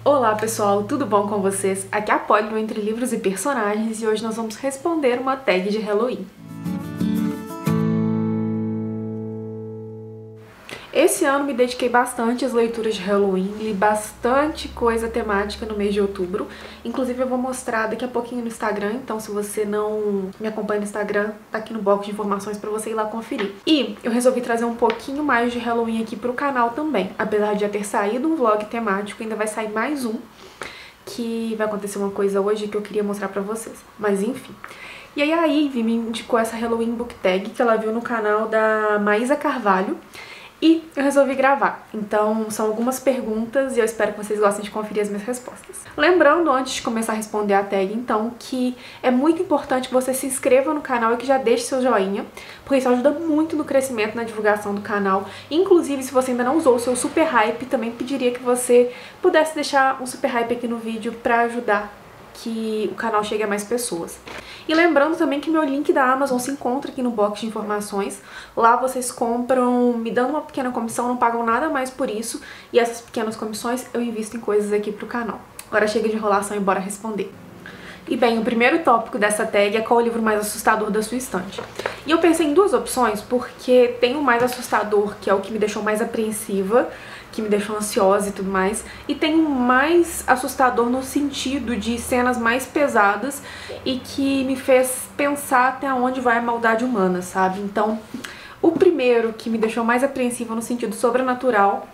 Olá pessoal, tudo bom com vocês? Aqui é a Polly do Entre Livros e Personagens e hoje nós vamos responder uma tag de Halloween. Esse ano me dediquei bastante às leituras de Halloween, li bastante coisa temática no mês de outubro. Inclusive eu vou mostrar daqui a pouquinho no Instagram, então se você não me acompanha no Instagram, tá aqui no box de informações pra você ir lá conferir. E eu resolvi trazer um pouquinho mais de Halloween aqui pro canal também. Apesar de já ter saído um vlog temático, ainda vai sair mais um, que vai acontecer uma coisa hoje que eu queria mostrar pra vocês. Mas enfim. E aí a Ivy me indicou essa Halloween Book Tag que ela viu no canal da Maísa Carvalho. E eu resolvi gravar. Então são algumas perguntas e eu espero que vocês gostem de conferir as minhas respostas. Lembrando, antes de começar a responder a tag, então, que é muito importante que você se inscreva no canal e que já deixe seu joinha, porque isso ajuda muito no crescimento, na divulgação do canal. Inclusive, se você ainda não usou o seu super hype, também pediria que você pudesse deixar um super hype aqui no vídeo pra ajudar que o canal chegue a mais pessoas. E lembrando também que meu link da Amazon se encontra aqui no box de informações. Lá vocês compram, me dando uma pequena comissão, não pagam nada mais por isso. E essas pequenas comissões eu invisto em coisas aqui pro canal. Agora chega de enrolação e bora responder. E bem, o primeiro tópico dessa tag é qual o livro mais assustador da sua estante. E eu pensei em duas opções, porque tem o mais assustador, que é o que me deixou mais apreensiva, que me deixou ansiosa e tudo mais, e tem o mais assustador no sentido de cenas mais pesadas e que me fez pensar até onde vai a maldade humana, sabe? Então, o primeiro que me deixou mais apreensiva no sentido sobrenatural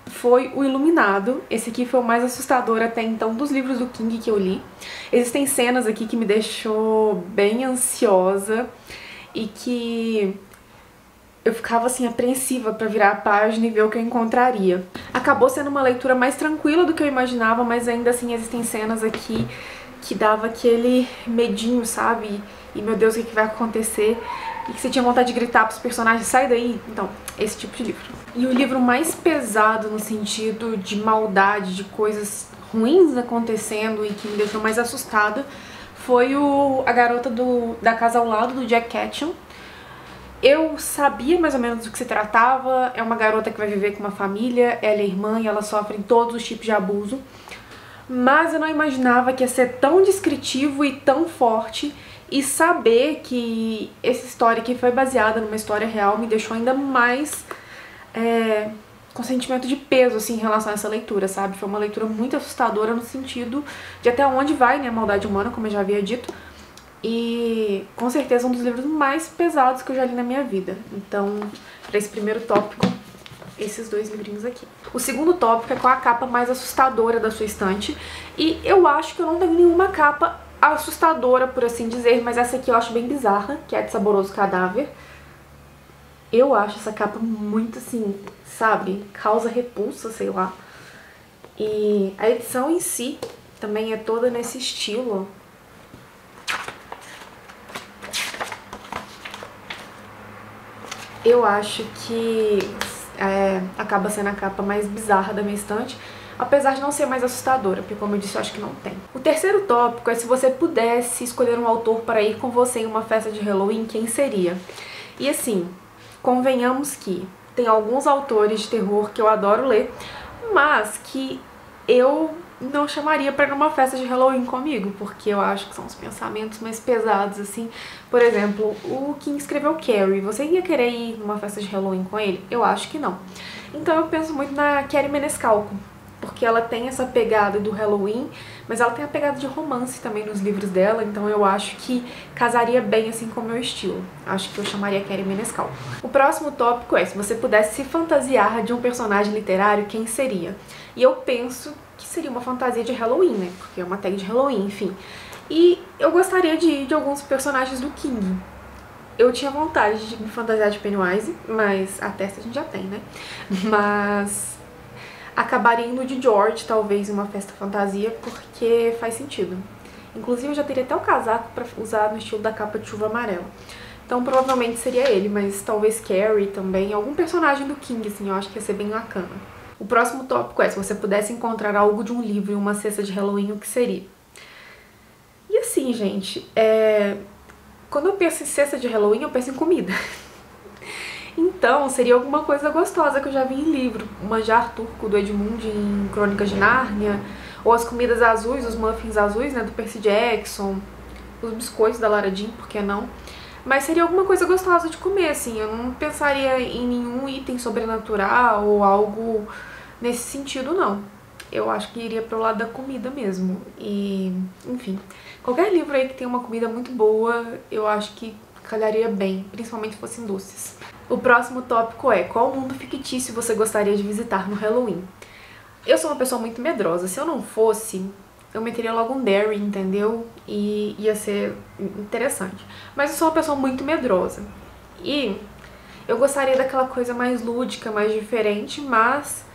foi O Iluminado. Esse aqui foi o mais assustador até então dos livros do King que eu li. Existem cenas aqui que me deixou bem ansiosa e que eu ficava assim apreensiva pra virar a página e ver o que eu encontraria. Acabou sendo uma leitura mais tranquila do que eu imaginava, mas ainda assim existem cenas aqui que dava aquele medinho, sabe? E meu Deus, o que vai acontecer? E que você tinha vontade de gritar pros personagens, sai daí. Então, esse tipo de livro. E o livro mais pesado no sentido de maldade, de coisas ruins acontecendo e que me deixou mais assustada foi A Garota da Casa ao Lado, do Jack Ketchum. Eu sabia mais ou menos do que se tratava. É uma garota que vai viver com uma família, ela é irmã e ela sofre todos os tipos de abuso. Mas eu não imaginava que ia ser tão descritivo e tão forte. E saber que essa história aqui foi baseada numa história real me deixou ainda mais com sentimento de peso assim, em relação a essa leitura, sabe? Foi uma leitura muito assustadora no sentido de até onde vai, né, a maldade humana, como eu já havia dito. E com certeza um dos livros mais pesados que eu já li na minha vida. Então, para esse primeiro tópico, esses dois livrinhos aqui. O segundo tópico é qual a capa mais assustadora da sua estante. E eu acho que eu não tenho nenhuma capa assustadora, por assim dizer, mas essa aqui eu acho bem bizarra, que é a de Saboroso Cadáver. Eu acho essa capa muito assim, sabe, causa repulsa, sei lá. E a edição em si também é toda nesse estilo. Eu acho que acaba sendo a capa mais bizarra da minha estante, apesar de não ser mais assustadora, porque como eu disse, eu acho que não tem. O terceiro tópico é se você pudesse escolher um autor para ir com você em uma festa de Halloween, quem seria? E assim, convenhamos que tem alguns autores de terror que eu adoro ler, mas que eu não chamaria pra ir numa festa de Halloween comigo, porque eu acho que são os pensamentos mais pesados, assim. Por exemplo, o King escreveu Carrie. Você ia querer ir numa festa de Halloween com ele? Eu acho que não. Então eu penso muito na Kerri Maniscalco, porque ela tem essa pegada do Halloween, mas ela tem a pegada de romance também nos livros dela, então eu acho que casaria bem assim com o meu estilo. Acho que eu chamaria Kerri Maniscalco. O próximo tópico é, se você pudesse se fantasiar de um personagem literário, quem seria? E eu penso que seria uma fantasia de Halloween, né? Porque é uma tag de Halloween, enfim. E eu gostaria de ir de alguns personagens do King. Eu tinha vontade de me fantasiar de Pennywise, mas a testa a gente já tem, né? Mas acabaria indo de George, talvez, em uma festa fantasia, porque faz sentido. Inclusive eu já teria até o casaco pra usar no estilo da capa de Chuva Amarela. Então provavelmente seria ele, mas talvez Carrie também, algum personagem do King, assim, eu acho que ia ser bem bacana. O próximo tópico é, se você pudesse encontrar algo de um livro em uma cesta de Halloween, o que seria? E assim, gente, quando eu penso em cesta de Halloween, eu penso em comida. Então, seria alguma coisa gostosa que eu já vi em livro. Um manjar turco do Edmund em Crônicas de Nárnia, Ou as comidas azuis, os muffins azuis, né, do Percy Jackson, os biscoitos da Lara Jean, por que não? Mas seria alguma coisa gostosa de comer, assim, eu não pensaria em nenhum item sobrenatural ou algo nesse sentido, não. Eu acho que iria pro lado da comida mesmo. E, enfim, qualquer livro aí que tenha uma comida muito boa, eu acho que calharia bem, principalmente se fossem doces. O próximo tópico é: qual mundo fictício você gostaria de visitar no Halloween? Eu sou uma pessoa muito medrosa. Se eu não fosse, eu meteria logo um Derry, entendeu? E ia ser interessante. Mas eu sou uma pessoa muito medrosa. E eu gostaria daquela coisa mais lúdica, mais diferente, mas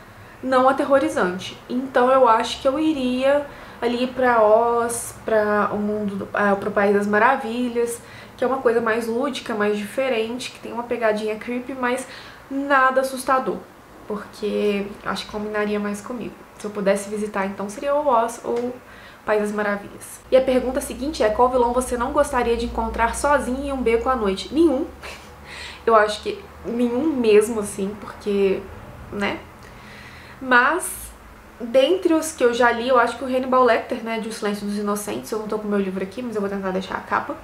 não aterrorizante. Então eu acho que eu iria ali pra Oz, pra o mundo, pro País das Maravilhas, que é uma coisa mais lúdica, mais diferente, que tem uma pegadinha creepy, mas nada assustador, porque acho que combinaria mais comigo. Se eu pudesse visitar, então seria o Oz ou País das Maravilhas. E a pergunta seguinte é: qual vilão você não gostaria de encontrar sozinho em um beco à noite? Nenhum. Eu acho que nenhum mesmo, assim, porque, né? Mas, dentre os que eu já li, eu acho que o Hannibal Lecter, né, de O Silêncio dos Inocentes, eu não tô com o meu livro aqui, mas eu vou tentar deixar a capa.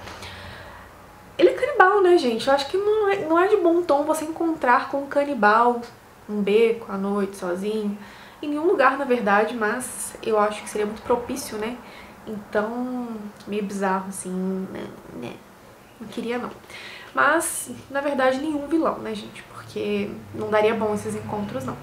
Ele é canibal, né, gente? Eu acho que não é de bom tom você encontrar com um canibal num beco à noite, sozinho. Em nenhum lugar, na verdade, mas eu acho que seria muito propício, né? Então, meio bizarro, assim, né? Não queria, não. Mas, na verdade, nenhum vilão, né, gente? Porque não daria bom esses encontros, não.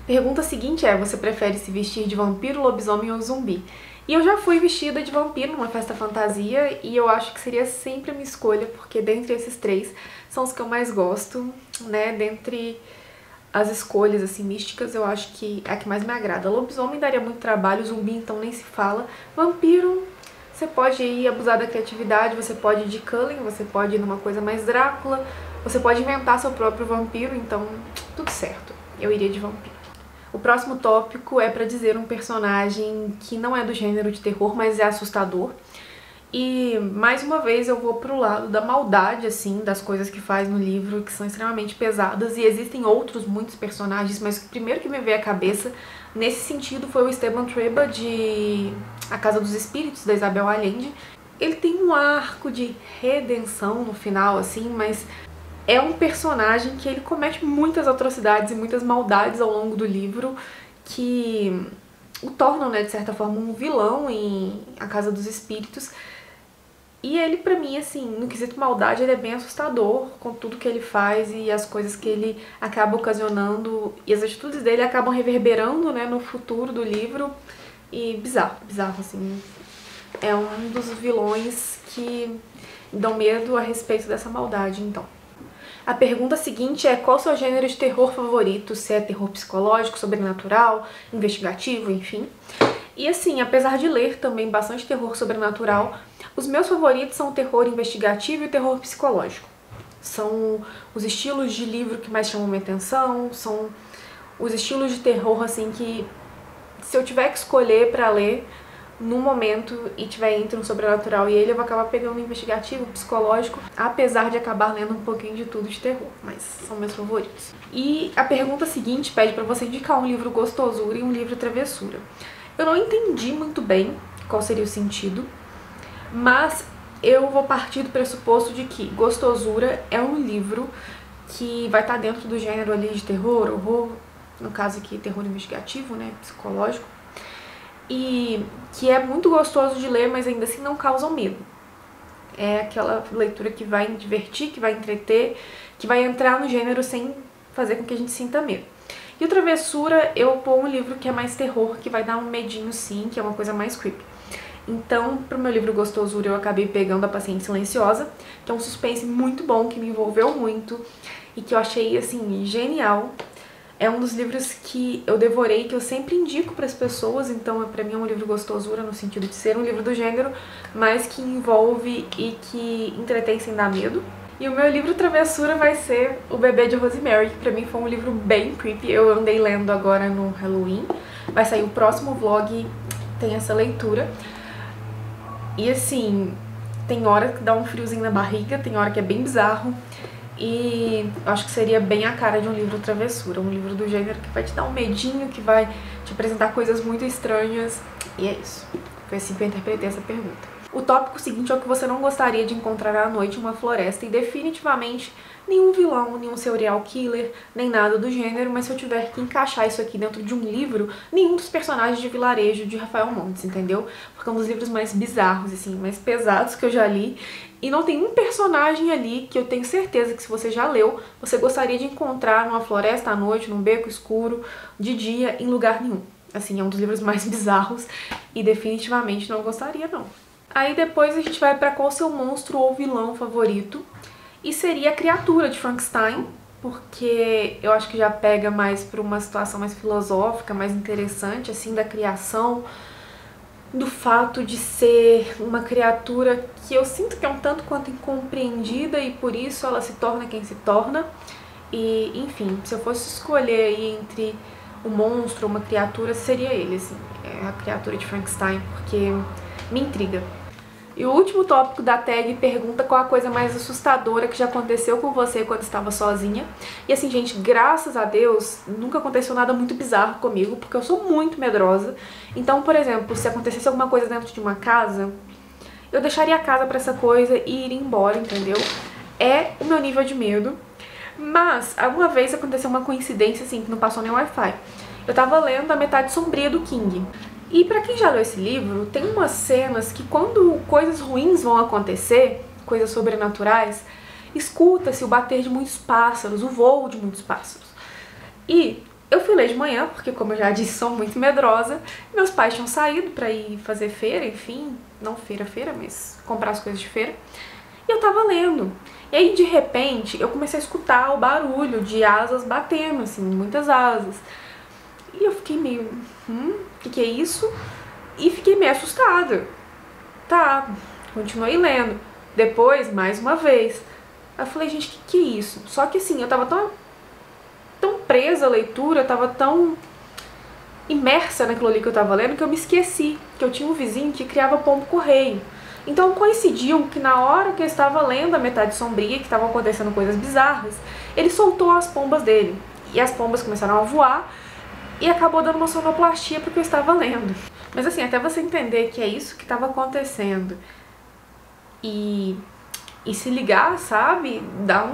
Pergunta seguinte é: você prefere se vestir de vampiro, lobisomem ou zumbi? E eu já fui vestida de vampiro numa festa fantasia e eu acho que seria sempre a minha escolha, porque dentre esses três são os que eu mais gosto, né? Dentre as escolhas, assim, místicas, eu acho que é a que mais me agrada. Lobisomem daria muito trabalho, zumbi então nem se fala. Vampiro, você pode ir abusar da criatividade, você pode ir de Cullen, você pode ir numa coisa mais Drácula, você pode inventar seu próprio vampiro, então tudo certo. Eu iria de vampiro. O próximo tópico é pra dizer um personagem que não é do gênero de terror, mas é assustador. E, mais uma vez, eu vou pro lado da maldade, assim, das coisas que faz no livro, que são extremamente pesadas. E existem outros, muitos personagens, mas o primeiro que me veio à cabeça, nesse sentido, foi o Esteban Treba, de A Casa dos Espíritos, da Isabel Allende. Ele tem um arco de redenção no final, assim, mas é um personagem que ele comete muitas atrocidades e muitas maldades ao longo do livro que o tornam, né, de certa forma, um vilão em A Casa dos Espíritos. E ele, pra mim, assim, no quesito maldade, ele é bem assustador com tudo que ele faz e as coisas que ele acaba ocasionando, e as atitudes dele acabam reverberando, né, no futuro do livro. E bizarro, assim. É um dos vilões que dão medo a respeito dessa maldade, então. A pergunta seguinte é: qual o seu gênero de terror favorito? Se é terror psicológico, sobrenatural, investigativo, enfim. E assim, apesar de ler também bastante terror sobrenatural, os meus favoritos são o terror investigativo e o terror psicológico. São os estilos de livro que mais chamam minha atenção, são os estilos de terror, assim, que se eu tiver que escolher pra ler no momento e tiver entre um sobrenatural e ele, eu vou acabar pegando um investigativo, psicológico, apesar de acabar lendo um pouquinho de tudo de terror, mas são meus favoritos. E a pergunta seguinte pede pra você indicar um livro gostosura e um livro travessura. Eu não entendi muito bem qual seria o sentido, mas eu vou partir do pressuposto de que gostosura é um livro que vai estar dentro do gênero ali de terror, horror, no caso aqui terror investigativo, né, psicológico, e que é muito gostoso de ler, mas ainda assim não causa medo. É aquela leitura que vai divertir, que vai entreter, que vai entrar no gênero sem fazer com que a gente sinta medo. E o travessura, eu pôr um livro que é mais terror, que vai dar um medinho sim, que é uma coisa mais creepy. Então, pro meu livro gostosura, eu acabei pegando A Paciente Silenciosa, que é um suspense muito bom, que me envolveu muito e que eu achei, assim, genial. É um dos livros que eu devorei, que eu sempre indico para as pessoas, então pra mim é um livro gostosura no sentido de ser um livro do gênero, mas que envolve e que entretém sem dar medo. E o meu livro travessura vai ser O Bebê de Rosemary, que pra mim foi um livro bem creepy, eu andei lendo agora no Halloween. Vai sair o próximo vlog, tem essa leitura. E assim, tem hora que dá um friozinho na barriga, tem hora que é bem bizarro. E acho que seria bem a cara de um livro travessura, um livro do gênero que vai te dar um medinho, que vai te apresentar coisas muito estranhas E é isso. Foi assim que eu interpretei essa pergunta. O tópico seguinte é o que você não gostaria de encontrar à noite em uma floresta, e definitivamente nenhum vilão, nenhum serial killer, nem nada do gênero, mas se eu tiver que encaixar isso aqui dentro de um livro, nenhum dos personagens de Vilarejo de Rafael Montes, entendeu? Porque é um dos livros mais bizarros, assim, mais pesados que eu já li, e não tem um personagem ali que eu tenho certeza que se você já leu, você gostaria de encontrar numa floresta à noite, num beco escuro, de dia, em lugar nenhum. Assim, é um dos livros mais bizarros e definitivamente não gostaria, não. Aí depois a gente vai pra qual seu monstro ou vilão favorito. E seria a criatura de Frankenstein, porque eu acho que já pega mais pra uma situação mais filosófica, mais interessante, assim, da criação, do fato de ser uma criatura que eu sinto que é um tanto quanto incompreendida e por isso ela se torna quem se torna. E, enfim, se eu fosse escolher aí entre um monstro ou uma criatura, seria ele, assim, a criatura de Frankenstein, porque me intriga. E o último tópico da tag pergunta qual a coisa mais assustadora que já aconteceu com você quando estava sozinha. E assim, gente, graças a Deus, nunca aconteceu nada muito bizarro comigo, porque eu sou muito medrosa. Então, por exemplo, se acontecesse alguma coisa dentro de uma casa, eu deixaria a casa pra essa coisa e iria embora, entendeu? É o meu nível de medo. Mas, alguma vez aconteceu uma coincidência, assim, que não passou nem Wi-Fi. Eu tava lendo A Metade Sombria do King. E pra quem já leu esse livro, tem umas cenas que quando coisas ruins vão acontecer, coisas sobrenaturais, escuta-se o bater de muitos pássaros, o voo de muitos pássaros. E eu fui ler de manhã, porque como eu já disse, sou muito medrosa, meus pais tinham saído pra ir fazer feira, enfim, não feira, mas comprar as coisas de feira, e eu tava lendo. E aí, de repente, eu comecei a escutar o barulho de asas batendo, assim, muitas asas. E eu fiquei meio, que é isso? E fiquei meio assustada. Tá, continuei lendo. Depois, mais uma vez. Aí eu falei, gente, que é isso? Só que assim, eu tava tão presa à leitura, eu tava tão imersa naquilo ali que eu tava lendo, que eu me esqueci que eu tinha um vizinho que criava pombo-correio. Então coincidiu que na hora que eu estava lendo A Metade Sombria, que estavam acontecendo coisas bizarras, ele soltou as pombas dele. E as pombas começaram a voar, e acabou dando uma sonoplastia porque eu estava lendo. Mas assim, até você entender que é isso que estava acontecendo e se ligar, sabe, dá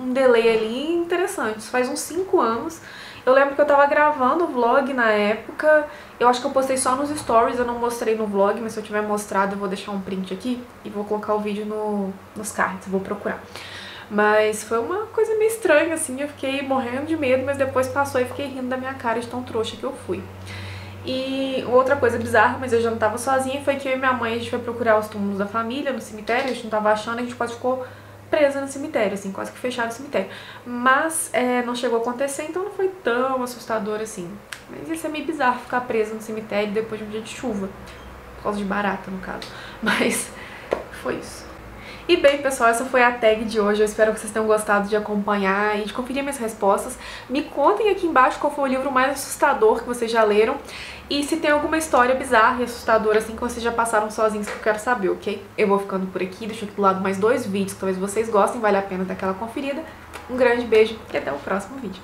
um delay ali interessante. Isso faz uns 5 anos. Eu lembro que eu tava gravando o vlog na época, eu acho que eu postei só nos stories, eu não mostrei no vlog, mas se eu tiver mostrado eu vou deixar um print aqui e vou colocar o vídeo nos cards, vou procurar. Mas foi uma coisa meio estranha, assim, eu fiquei morrendo de medo, mas depois passou e fiquei rindo da minha cara de tão trouxa que eu fui. E outra coisa bizarra, mas eu já não tava sozinha, foi que eu e minha mãe, a gente foi procurar os túmulos da família no cemitério, a gente não tava achando, a gente quase ficou presa no cemitério, assim, quase que fecharam o cemitério. Mas não chegou a acontecer, então não foi tão assustador assim. Mas ia ser meio bizarro ficar presa no cemitério depois de um dia de chuva, por causa de barata, no caso. Mas foi isso. E bem, pessoal, essa foi a tag de hoje. Eu espero que vocês tenham gostado de acompanhar e de conferir minhas respostas. Me contem aqui embaixo qual foi o livro mais assustador que vocês já leram e se tem alguma história bizarra e assustadora assim que vocês já passaram sozinhos, que eu quero saber, ok? Eu vou ficando por aqui, deixo aqui do lado mais 2 vídeos que talvez vocês gostem, vale a pena dar aquela conferida. Um grande beijo e até o próximo vídeo.